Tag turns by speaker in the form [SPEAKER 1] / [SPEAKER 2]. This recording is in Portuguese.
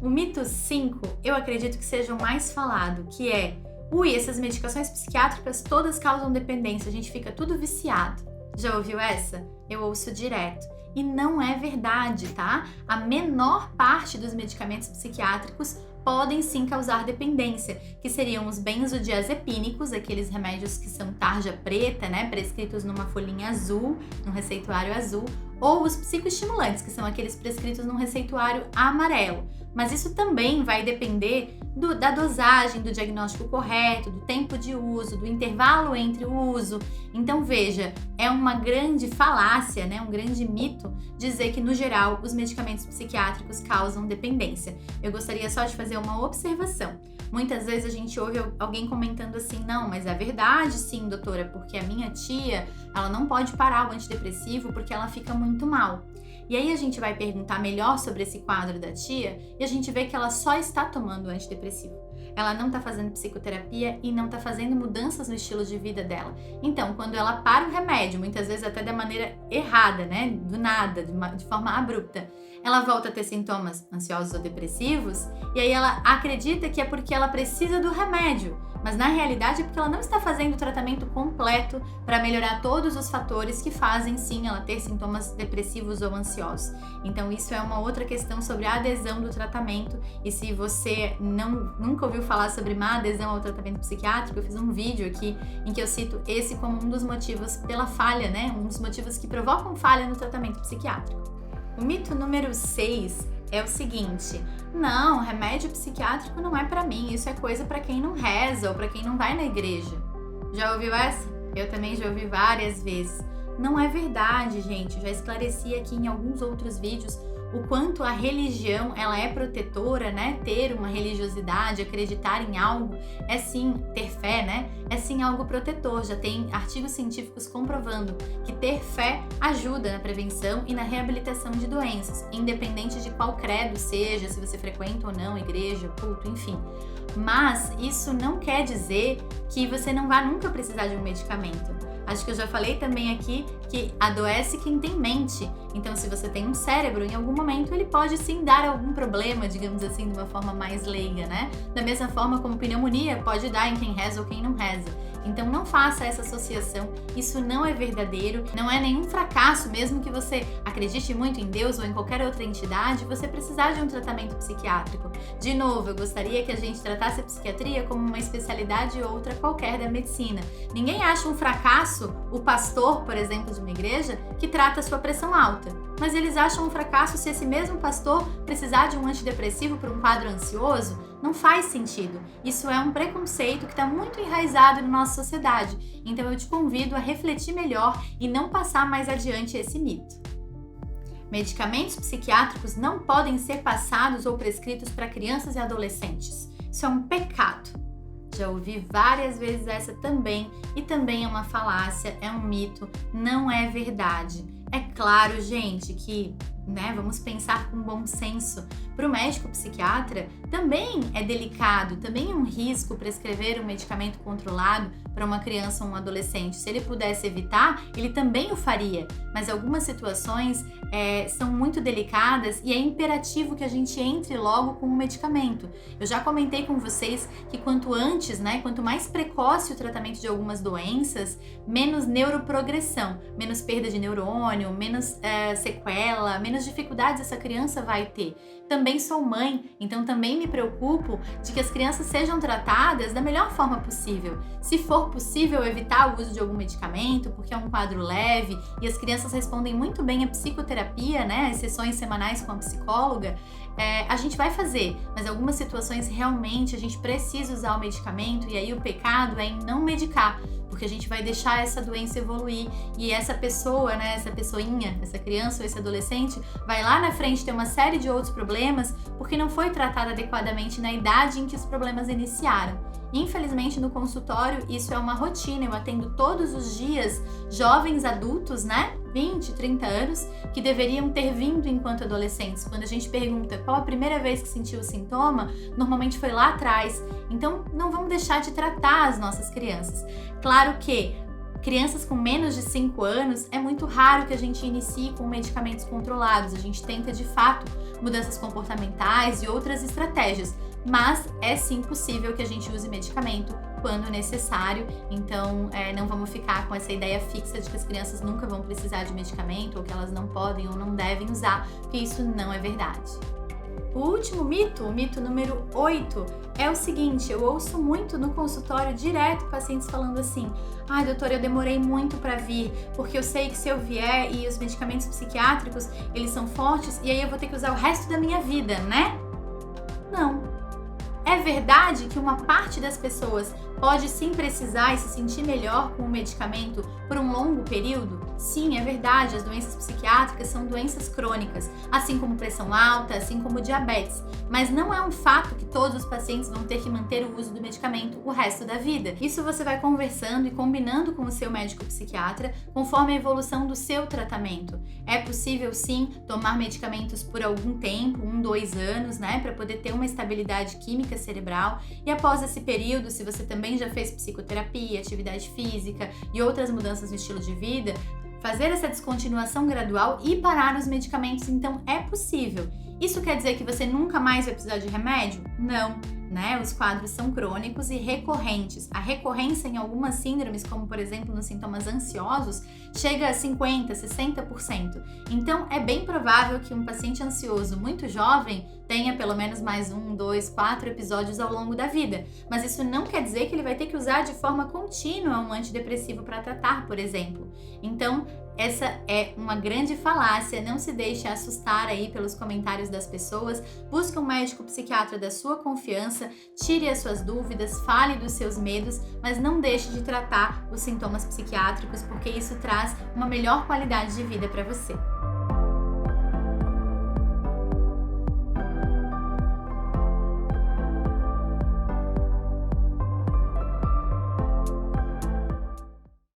[SPEAKER 1] O mito 5, eu acredito que seja o mais falado, que é: essas medicações psiquiátricas todas causam dependência, a gente fica tudo viciado. Já ouviu essa? Eu ouço direto. E não é verdade, tá? A menor parte dos medicamentos psiquiátricos podem sim causar dependência, que seriam os benzodiazepínicos, aqueles remédios que são tarja preta, né, prescritos numa folhinha azul, num receituário azul, ou os psicoestimulantes, que são aqueles prescritos num receituário amarelo. Mas isso também vai depender da dosagem, do diagnóstico correto, do tempo de uso, do intervalo entre o uso. Então veja, é uma grande falácia, né, um grande mito dizer que no geral os medicamentos psiquiátricos causam dependência. Eu gostaria só de fazer uma observação. Muitas vezes a gente ouve alguém comentando assim: não, mas é verdade sim, doutora, porque a minha tia, ela não pode parar o antidepressivo porque ela fica muito mal. E aí a gente vai perguntar melhor sobre esse quadro da tia e a gente vê que ela só está tomando antidepressivo. Ela não está fazendo psicoterapia e não está fazendo mudanças no estilo de vida dela. Então, quando ela para o remédio, muitas vezes até da maneira errada, né? Do nada, de forma abrupta, ela volta a ter sintomas ansiosos ou depressivos e aí ela acredita que é porque ela precisa do remédio. Mas na realidade é porque ela não está fazendo o tratamento completo para melhorar todos os fatores que fazem sim ela ter sintomas depressivos ou ansiosos. Então isso é uma outra questão sobre a adesão do tratamento, e se você nunca ouviu falar sobre má adesão ao tratamento psiquiátrico, eu fiz um vídeo aqui em que eu cito esse como um dos motivos pela falha, né? Um dos motivos que provocam falha no tratamento psiquiátrico. O mito número 6 é o seguinte: não, remédio psiquiátrico não é pra mim, isso é coisa pra quem não reza ou pra quem não vai na igreja. Já ouviu essa? Eu também já ouvi várias vezes. Não é verdade, gente. Já esclareci aqui em alguns outros vídeos o quanto a religião ela é protetora, né? Ter uma religiosidade, acreditar em algo, é sim, ter fé, né? É sim algo protetor. Já tem artigos científicos comprovando que ter fé ajuda na prevenção e na reabilitação de doenças, independente de qual credo seja, se você frequenta ou não igreja, culto, enfim. Mas isso não quer dizer que você não vai nunca precisar de um medicamento. Acho que eu já falei também aqui que adoece quem tem mente. Então, se você tem um cérebro, em algum momento ele pode sim dar algum problema, digamos assim, de uma forma mais leiga, né? Da mesma forma como pneumonia pode dar em quem reza ou quem não reza. Então não faça essa associação, isso não é verdadeiro, não é nenhum fracasso, mesmo que você acredite muito em Deus ou em qualquer outra entidade, você precisar de um tratamento psiquiátrico. De novo, eu gostaria que a gente tratasse a psiquiatria como uma especialidade outra qualquer da medicina. Ninguém acha um fracasso o pastor, por exemplo, de uma igreja, que trata a sua pressão alta. Mas eles acham um fracasso se esse mesmo pastor precisar de um antidepressivo por um quadro ansioso? Não faz sentido. Isso é um preconceito que está muito enraizado na nossa sociedade. Então eu te convido a refletir melhor e não passar mais adiante esse mito. Medicamentos psiquiátricos não podem ser passados ou prescritos para crianças e adolescentes. Isso é um pecado. Já ouvi várias vezes essa também, e também é uma falácia, é um mito, não é verdade. É claro, gente, que, vamos pensar com bom senso. Para o médico psiquiatra, também é delicado, também é um risco prescrever um medicamento controlado para uma criança ou um adolescente. Se ele pudesse evitar, ele também o faria. Mas algumas situações são muito delicadas e é imperativo que a gente entre logo com o medicamento. Eu já comentei com vocês que quanto antes, quanto mais precoce o tratamento de algumas doenças, menos neuroprogressão, menos perda de neurônio, menos sequela, menos dificuldades essa criança vai ter. Também sou mãe, então também me preocupo de que as crianças sejam tratadas da melhor forma possível. Se for possível evitar o uso de algum medicamento, porque é um quadro leve e as crianças respondem muito bem à psicoterapia, as sessões semanais com a psicóloga, a gente vai fazer, mas algumas situações realmente a gente precisa usar o medicamento, e aí o pecado é em não medicar, porque a gente vai deixar essa doença evoluir e essa pessoa, essa pessoinha, essa criança ou esse adolescente vai lá na frente ter uma série de outros problemas porque não foi tratada adequadamente na idade em que os problemas iniciaram. Infelizmente, no consultório, isso é uma rotina. Eu atendo todos os dias jovens adultos, 20, 30 anos, que deveriam ter vindo enquanto adolescentes. Quando a gente pergunta qual a primeira vez que sentiu o sintoma, normalmente foi lá atrás. Então, não vamos deixar de tratar as nossas crianças. Claro que Crianças com menos de 5 anos, é muito raro que a gente inicie com medicamentos controlados. A gente tenta, de fato, mudanças comportamentais e outras estratégias. Mas é sim possível que a gente use medicamento quando necessário. Então, não vamos ficar com essa ideia fixa de que as crianças nunca vão precisar de medicamento ou que elas não podem ou não devem usar, porque isso não é verdade. O último mito, o mito número 8, é o seguinte: eu ouço muito no consultório direto pacientes falando assim: ai, doutora, eu demorei muito para vir, porque eu sei que se eu vier e os medicamentos psiquiátricos, eles são fortes e aí eu vou ter que usar o resto da minha vida, né? Não. É verdade que uma parte das pessoas pode sim precisar e se sentir melhor com o medicamento por um longo período? Sim, é verdade, as doenças psiquiátricas são doenças crônicas, assim como pressão alta, assim como diabetes. Mas não é um fato que todos os pacientes vão ter que manter o uso do medicamento o resto da vida. Isso você vai conversando e combinando com o seu médico psiquiatra conforme a evolução do seu tratamento. É possível sim tomar medicamentos por algum tempo, 1, 2 anos, né, para poder ter uma estabilidade química cerebral, e após esse período, se você também já fez psicoterapia, atividade física e outras mudanças no estilo de vida, fazer essa descontinuação gradual e parar os medicamentos, então é possível. Isso quer dizer que você nunca mais vai precisar de remédio? Não, né? Os quadros são crônicos e recorrentes. A recorrência em algumas síndromes, como por exemplo nos sintomas ansiosos, chega a 50%, 60%. Então é bem provável que um paciente ansioso muito jovem tenha pelo menos mais 1, 2, 4 episódios ao longo da vida. Mas isso não quer dizer que ele vai ter que usar de forma contínua um antidepressivo para tratar, por exemplo. Então, essa é uma grande falácia, não se deixe assustar aí pelos comentários das pessoas, busque um médico psiquiatra da sua confiança, tire as suas dúvidas, fale dos seus medos, mas não deixe de tratar os sintomas psiquiátricos, porque isso traz uma melhor qualidade de vida para você.